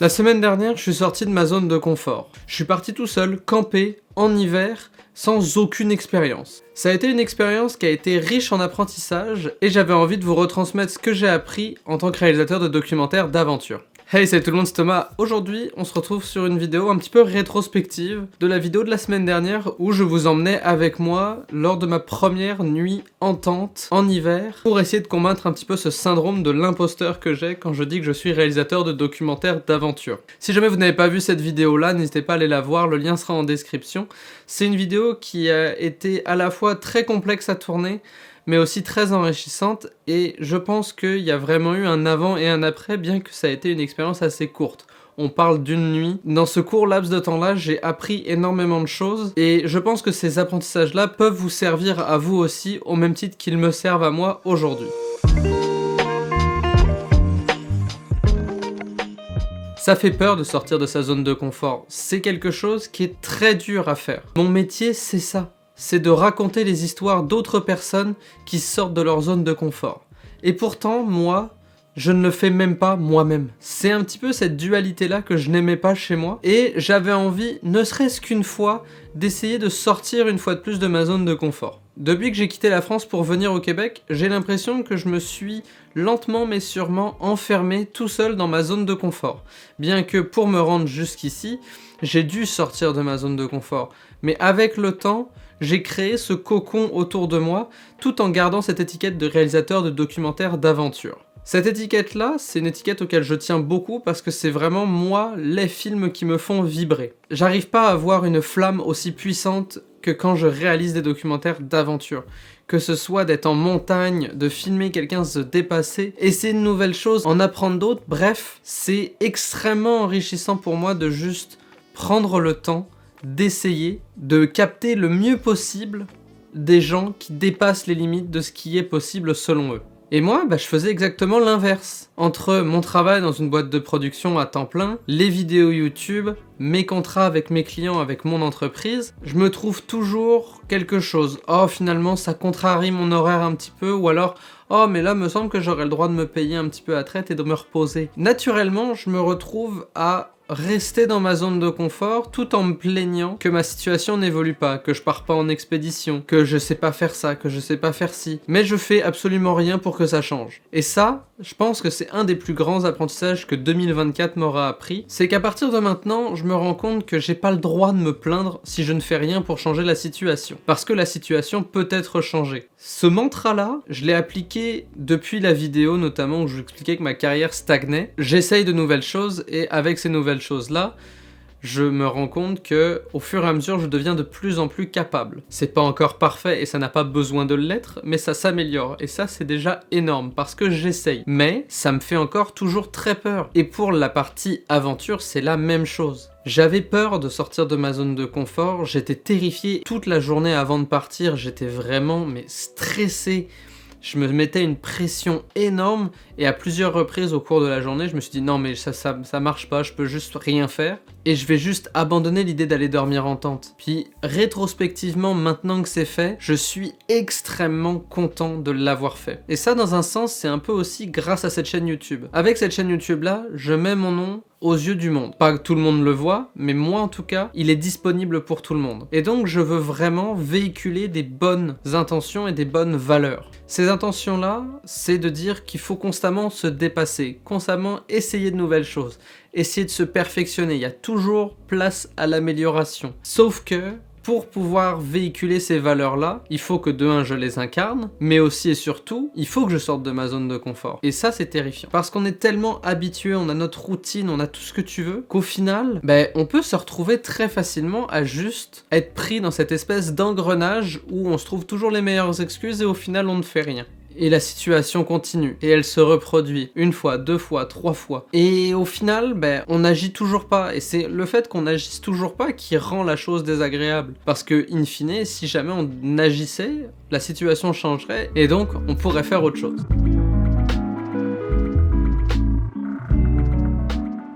La semaine dernière, je suis sorti de ma zone de confort. Je suis parti tout seul, camper, en hiver, sans aucune expérience. Ça a été une expérience qui a été riche en apprentissage, et j'avais envie de vous retransmettre ce que j'ai appris en tant que réalisateur de documentaires d'aventure. Hey, salut tout le monde, c'est Thomas. Aujourd'hui, on se retrouve sur une vidéo un petit peu rétrospective de la vidéo de la semaine dernière où je vous emmenais avec moi lors de ma première nuit en tente en hiver pour essayer de combattre un petit peu ce syndrome de l'imposteur que j'ai quand je dis que je suis réalisateur de documentaires d'aventure. Si jamais vous n'avez pas vu cette vidéo-là, n'hésitez pas à aller la voir, le lien sera en description. C'est une vidéo qui a été à la fois très complexe à tourner, mais aussi très enrichissante, et je pense qu'il y a vraiment eu un avant et un après, bien que ça a été une expérience assez courte. On parle d'une nuit. Dans ce court laps de temps-là, j'ai appris énormément de choses, et je pense que ces apprentissages-là peuvent vous servir à vous aussi, au même titre qu'ils me servent à moi aujourd'hui. Ça fait peur de sortir de sa zone de confort. C'est quelque chose qui est très dur à faire. Mon métier, c'est ça. C'est de raconter les histoires d'autres personnes qui sortent de leur zone de confort. Et pourtant, moi, je ne le fais même pas moi-même. C'est un petit peu cette dualité-là que je n'aimais pas chez moi, et j'avais envie, ne serait-ce qu'une fois, d'essayer de sortir une fois de plus de ma zone de confort. Depuis que j'ai quitté la France pour venir au Québec, j'ai l'impression que je me suis lentement mais sûrement enfermé tout seul dans ma zone de confort. Bien que pour me rendre jusqu'ici, j'ai dû sortir de ma zone de confort. Mais avec le temps, j'ai créé ce cocon autour de moi, tout en gardant cette étiquette de réalisateur de documentaires d'aventure. Cette étiquette-là, c'est une étiquette auquel je tiens beaucoup parce que c'est vraiment, moi, les films qui me font vibrer. J'arrive pas à avoir une flamme aussi puissante que quand je réalise des documentaires d'aventure. Que ce soit d'être en montagne, de filmer quelqu'un se dépasser, essayer de nouvelles choses, en apprendre d'autres, bref, c'est extrêmement enrichissant pour moi de juste prendre le temps d'essayer de capter le mieux possible des gens qui dépassent les limites de ce qui est possible selon eux. Et moi, je faisais exactement l'inverse. Entre mon travail dans une boîte de production à temps plein, les vidéos YouTube, mes contrats avec mes clients, avec mon entreprise, je me trouve toujours quelque chose. Oh, finalement, ça contrarie mon horaire un petit peu, ou alors, oh, mais là, me semble que j'aurais le droit de me payer un petit peu à traite et de me reposer. Naturellement, je me retrouve à rester dans ma zone de confort tout en me plaignant que ma situation n'évolue pas, que je pars pas en expédition, que je sais pas faire ça, que je sais pas faire ci. Mais je fais absolument rien pour que ça change. Et ça, je pense que c'est un des plus grands apprentissages que 2024 m'aura appris, c'est qu'à partir de maintenant, je me rends compte que j'ai pas le droit de me plaindre si je ne fais rien pour changer la situation. Parce que la situation peut être changée. Ce mantra-là, je l'ai appliqué depuis la vidéo notamment où je vous expliquais que ma carrière stagnait. J'essaye de nouvelles choses, et avec ces nouvelles choses-là, je me rends compte que, au fur et à mesure, je deviens de plus en plus capable. C'est pas encore parfait et ça n'a pas besoin de l'être, mais ça s'améliore. Et ça, c'est déjà énorme parce que j'essaye. Mais ça me fait encore toujours très peur. Et pour la partie aventure, c'est la même chose. J'avais peur de sortir de ma zone de confort, j'étais terrifié toute la journée avant de partir, j'étais vraiment stressé. Je me mettais une pression énorme, et à plusieurs reprises au cours de la journée, je me suis dit non mais ça marche pas, je peux juste rien faire, et je vais juste abandonner l'idée d'aller dormir en tente. Puis rétrospectivement, maintenant que c'est fait, je suis extrêmement content de l'avoir fait. Et ça, dans un sens, c'est un peu aussi grâce à cette chaîne YouTube. Avec cette chaîne YouTube là, je mets mon nom aux yeux du monde. Pas que tout le monde le voit, mais moi en tout cas, il est disponible pour tout le monde. Et donc je veux vraiment véhiculer des bonnes intentions et des bonnes valeurs. Ces intentions-là, c'est de dire qu'il faut constamment se dépasser, constamment essayer de nouvelles choses, essayer de se perfectionner. Il y a toujours place à l'amélioration. Sauf que, pour pouvoir véhiculer ces valeurs-là, il faut que de un, je les incarne, mais aussi et surtout, il faut que je sorte de ma zone de confort. Et ça, c'est terrifiant. Parce qu'on est tellement habitué, on a notre routine, on a tout ce que tu veux, qu'au final, on peut se retrouver très facilement à juste être pris dans cette espèce d'engrenage où on se trouve toujours les meilleures excuses et au final, on ne fait rien. Et la situation continue, et elle se reproduit, une fois, deux fois, trois fois. Et au final, on n'agit toujours pas, et c'est le fait qu'on n'agisse toujours pas qui rend la chose désagréable. Parce que, in fine, si jamais on agissait, la situation changerait, et donc on pourrait faire autre chose.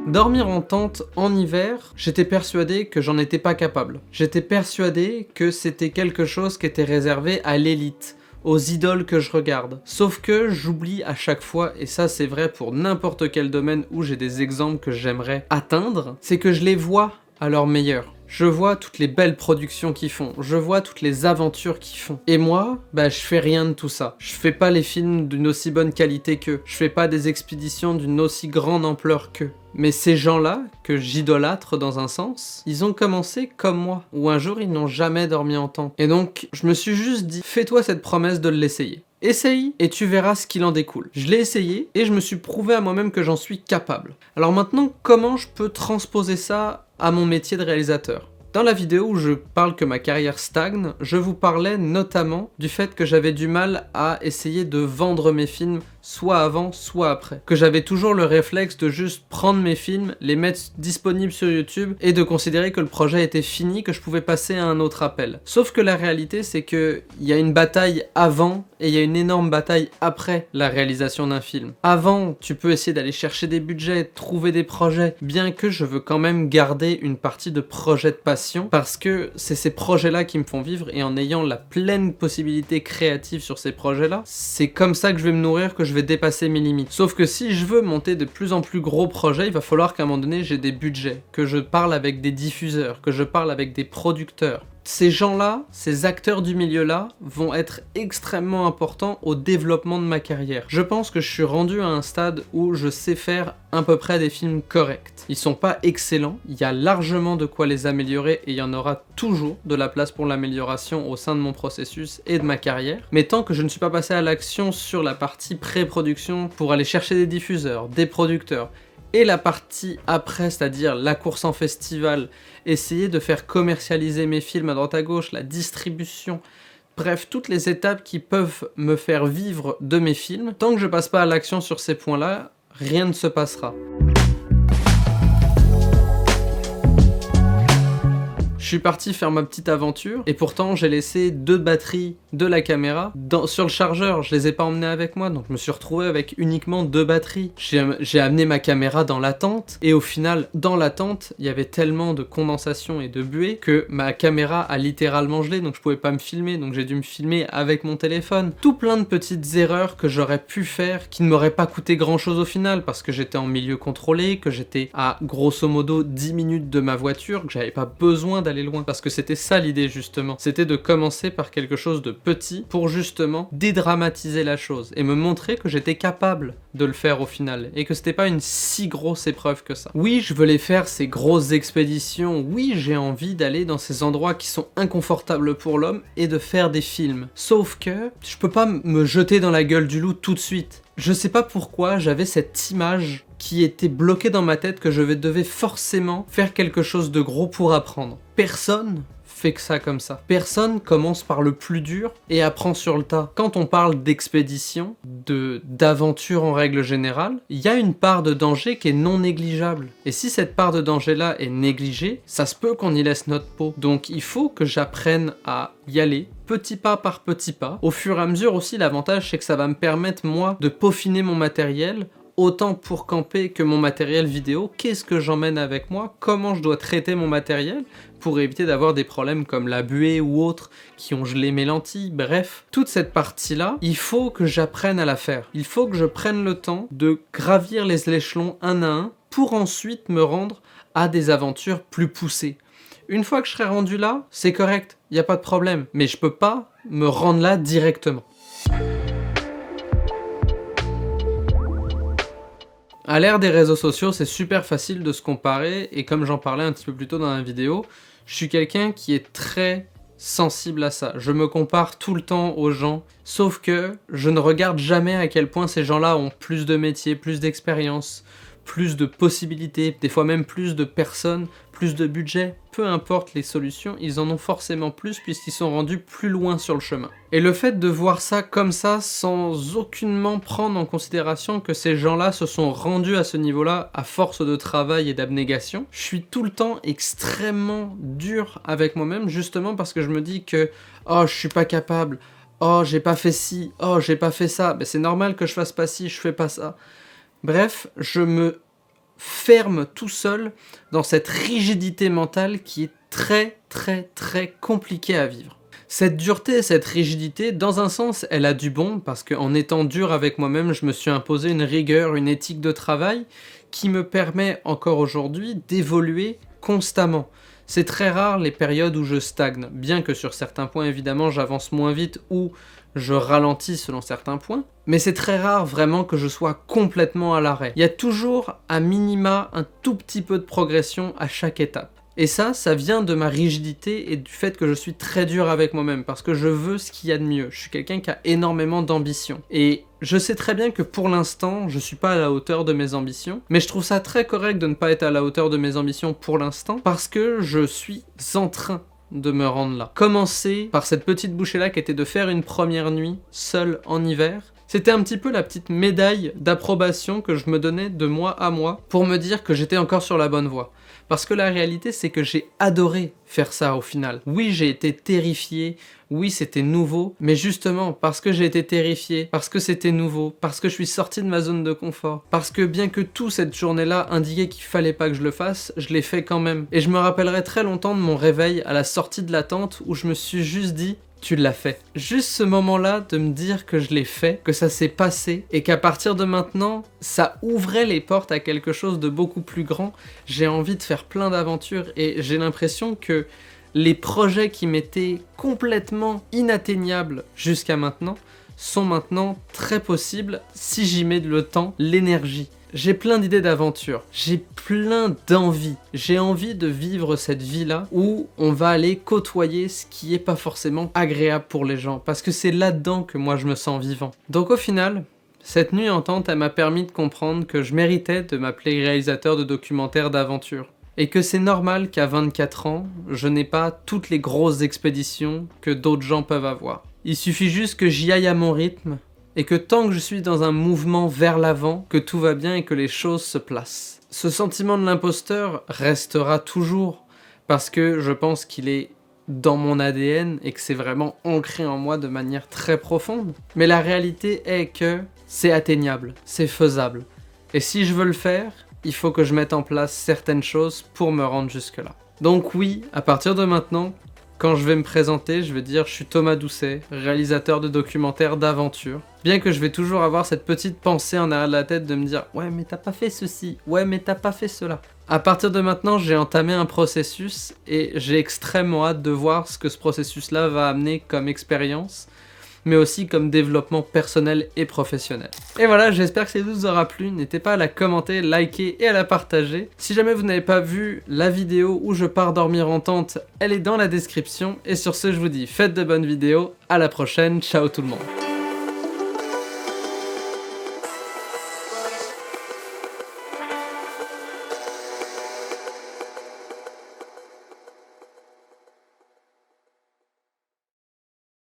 Dormir en tente en hiver, j'étais persuadé que j'en étais pas capable. J'étais persuadé que c'était quelque chose qui était réservé à l'élite, aux idoles que je regarde. Sauf que j'oublie à chaque fois, et ça c'est vrai pour n'importe quel domaine où j'ai des exemples que j'aimerais atteindre, c'est que je les vois à leur meilleur. Je vois toutes les belles productions qu'ils font, je vois toutes les aventures qu'ils font. Et moi, je fais rien de tout ça. Je fais pas les films d'une aussi bonne qualité qu'eux. Je fais pas des expéditions d'une aussi grande ampleur qu'eux. Mais ces gens-là, que j'idolâtre dans un sens, ils ont commencé comme moi, où un jour ils n'ont jamais dormi en temps. Et donc, je me suis juste dit, fais-toi cette promesse de l'essayer. Essaye et tu verras ce qu'il en découle. Je l'ai essayé et je me suis prouvé à moi-même que j'en suis capable. Alors maintenant, comment je peux transposer ça à mon métier de réalisateur ? Dans la vidéo où je parle que ma carrière stagne, je vous parlais notamment du fait que j'avais du mal à essayer de vendre mes films soit avant, soit après. Que j'avais toujours le réflexe de juste prendre mes films, les mettre disponibles sur YouTube et de considérer que le projet était fini, que je pouvais passer à un autre appel. Sauf que la réalité, c'est qu'il y a une bataille avant et il y a une énorme bataille après la réalisation d'un film. Avant, tu peux essayer d'aller chercher des budgets, trouver des projets, bien que je veux quand même garder une partie de projet de passion, parce que c'est ces projets-là qui me font vivre, et en ayant la pleine possibilité créative sur ces projets-là, c'est comme ça que je vais me nourrir, que je vais dépasser mes limites. Sauf que si je veux monter de plus en plus gros projets, il va falloir qu'à un moment donné j'ai des budgets, que je parle avec des diffuseurs, que je parle avec des producteurs. Ces gens-là, ces acteurs du milieu-là, vont être extrêmement importants au développement de ma carrière. Je pense que je suis rendu à un stade où je sais faire à peu près des films corrects. Ils sont pas excellents, il y a largement de quoi les améliorer et il y en aura toujours de la place pour l'amélioration au sein de mon processus et de ma carrière. Mais tant que je ne suis pas passé à l'action sur la partie pré-production pour aller chercher des diffuseurs, des producteurs, et la partie après, c'est-à-dire la course en festival, essayer de faire commercialiser mes films à droite à gauche, la distribution, bref, toutes les étapes qui peuvent me faire vivre de mes films, tant que je passe pas à l'action sur ces points-là, rien ne se passera. Je suis parti faire ma petite aventure et pourtant j'ai laissé 2 batteries de la caméra sur le chargeur, je les ai pas emmenées avec moi, donc je me suis retrouvé avec uniquement 2 batteries. J'ai amené ma caméra dans la tente et au final dans la tente il y avait tellement de condensation et de buée que ma caméra a littéralement gelé, donc je pouvais pas me filmer, donc j'ai dû me filmer avec mon téléphone. Tout plein de petites erreurs que j'aurais pu faire qui ne m'auraient pas coûté grand chose au final parce que j'étais en milieu contrôlé, que j'étais à grosso modo 10 minutes de ma voiture, que j'avais pas besoin d'aller loin, parce que c'était ça l'idée justement, c'était de commencer par quelque chose de petit pour justement dédramatiser la chose et me montrer que j'étais capable de le faire au final et que c'était pas une si grosse épreuve que ça. Oui, je veux les faire ces grosses expéditions, oui j'ai envie d'aller dans ces endroits qui sont inconfortables pour l'homme et de faire des films, sauf que je peux pas me jeter dans la gueule du loup tout de suite. Je sais pas pourquoi j'avais cette image qui était bloquée dans ma tête que je devais forcément faire quelque chose de gros pour apprendre. Personne fait que ça comme ça. Personne commence par le plus dur et apprend sur le tas. Quand on parle d'expédition, d'aventure en règle générale, il y a une part de danger qui est non négligeable. Et si cette part de danger-là est négligée, ça se peut qu'on y laisse notre peau. Donc il faut que j'apprenne à y aller petit pas par petit pas. Au fur et à mesure aussi, l'avantage c'est que ça va me permettre moi de peaufiner mon matériel, autant pour camper que mon matériel vidéo. Qu'est-ce que j'emmène avec moi? Comment je dois traiter mon matériel pour éviter d'avoir des problèmes comme la buée ou autres qui ont gelé mes lentilles? Bref, toute cette partie-là, il faut que j'apprenne à la faire. Il faut que je prenne le temps de gravir les échelons un à un pour ensuite me rendre à des aventures plus poussées. Une fois que je serai rendu là, c'est correct, il n'y a pas de problème, mais je peux pas me rendre là directement. À l'ère des réseaux sociaux, c'est super facile de se comparer, et comme j'en parlais un petit peu plus tôt dans la vidéo, je suis quelqu'un qui est très sensible à ça. Je me compare tout le temps aux gens, sauf que je ne regarde jamais à quel point ces gens-là ont plus de métiers, plus d'expérience, plus de possibilités, des fois même plus de personnes, plus de budget. Peu importe les solutions, ils en ont forcément plus puisqu'ils sont rendus plus loin sur le chemin. Et le fait de voir ça comme ça, sans aucunement prendre en considération que ces gens-là se sont rendus à ce niveau-là à force de travail et d'abnégation, je suis tout le temps extrêmement dur avec moi-même, justement parce que je me dis que « Oh, je suis pas capable. Oh, j'ai pas fait ci. Oh, j'ai pas fait ça. » Ben, c'est normal que je fasse pas ci, je fais pas ça. Bref, je me ferme tout seul dans cette rigidité mentale qui est très compliquée à vivre. Cette dureté et cette rigidité, dans un sens, elle a du bon, parce qu'en étant dur avec moi-même, je me suis imposé une rigueur, une éthique de travail qui me permet encore aujourd'hui d'évoluer constamment. C'est très rare les périodes où je stagne, bien que sur certains points évidemment j'avance moins vite ou je ralentis selon certains points, mais c'est très rare vraiment que je sois complètement à l'arrêt. Il y a toujours à minima un tout petit peu de progression à chaque étape. Et ça vient de ma rigidité et du fait que je suis très dur avec moi-même, parce que je veux ce qu'il y a de mieux. Je suis quelqu'un qui a énormément d'ambition. Et je sais très bien que pour l'instant, je suis pas à la hauteur de mes ambitions, mais je trouve ça très correct de ne pas être à la hauteur de mes ambitions pour l'instant, parce que je suis en train de me rendre là. Commencer par cette petite bouchée-là qui était de faire une première nuit, seul en hiver, c'était un petit peu la petite médaille d'approbation que je me donnais de mois à mois pour me dire que j'étais encore sur la bonne voie. Parce que la réalité, c'est que j'ai adoré faire ça au final. Oui, j'ai été terrifié, oui, c'était nouveau, mais justement, parce que j'ai été terrifié, parce que c'était nouveau, parce que je suis sorti de ma zone de confort, parce que bien que tout cette journée-là indiquait qu'il fallait pas que je le fasse, je l'ai fait quand même. Et je me rappellerai très longtemps de mon réveil à la sortie de la tente où je me suis juste dit: tu l'as fait. Juste ce moment-là de me dire que je l'ai fait, que ça s'est passé, et qu'à partir de maintenant, ça ouvrait les portes à quelque chose de beaucoup plus grand. J'ai envie de faire plein d'aventures, et j'ai l'impression que les projets qui m'étaient complètement inatteignables jusqu'à maintenant sont maintenant très possibles si j'y mets le temps, l'énergie. J'ai plein d'idées d'aventure, j'ai plein d'envies. J'ai envie de vivre cette vie-là où on va aller côtoyer ce qui est pas forcément agréable pour les gens, parce que c'est là-dedans que moi je me sens vivant. Donc au final, cette nuit en tente, elle m'a permis de comprendre que je méritais de m'appeler réalisateur de documentaires d'aventure. Et que c'est normal qu'à 24 ans, je n'ai pas toutes les grosses expéditions que d'autres gens peuvent avoir. Il suffit juste que j'y aille à mon rythme, et que tant que je suis dans un mouvement vers l'avant, que tout va bien et que les choses se placent. Ce sentiment de l'imposteur restera toujours, parce que je pense qu'il est dans mon ADN et que c'est vraiment ancré en moi de manière très profonde. Mais la réalité est que c'est atteignable, c'est faisable. Et si je veux le faire, il faut que je mette en place certaines choses pour me rendre jusque-là. Donc oui, à partir de maintenant, quand je vais me présenter, je vais dire: je suis Thomas Doucet, réalisateur de documentaires d'aventure. Bien que je vais toujours avoir cette petite pensée en arrière de la tête de me dire: ouais mais t'as pas fait ceci, ouais mais t'as pas fait cela. À partir de maintenant, j'ai entamé un processus et j'ai extrêmement hâte de voir ce que ce processus-là va amener comme expérience, mais aussi comme développement personnel et professionnel. Et voilà, j'espère que cette vidéo vous aura plu. N'hésitez pas à la commenter, liker et à la partager. Si jamais vous n'avez pas vu la vidéo où je pars dormir en tente, elle est dans la description. Et sur ce, je vous dis faites de bonnes vidéos, à la prochaine, ciao tout le monde.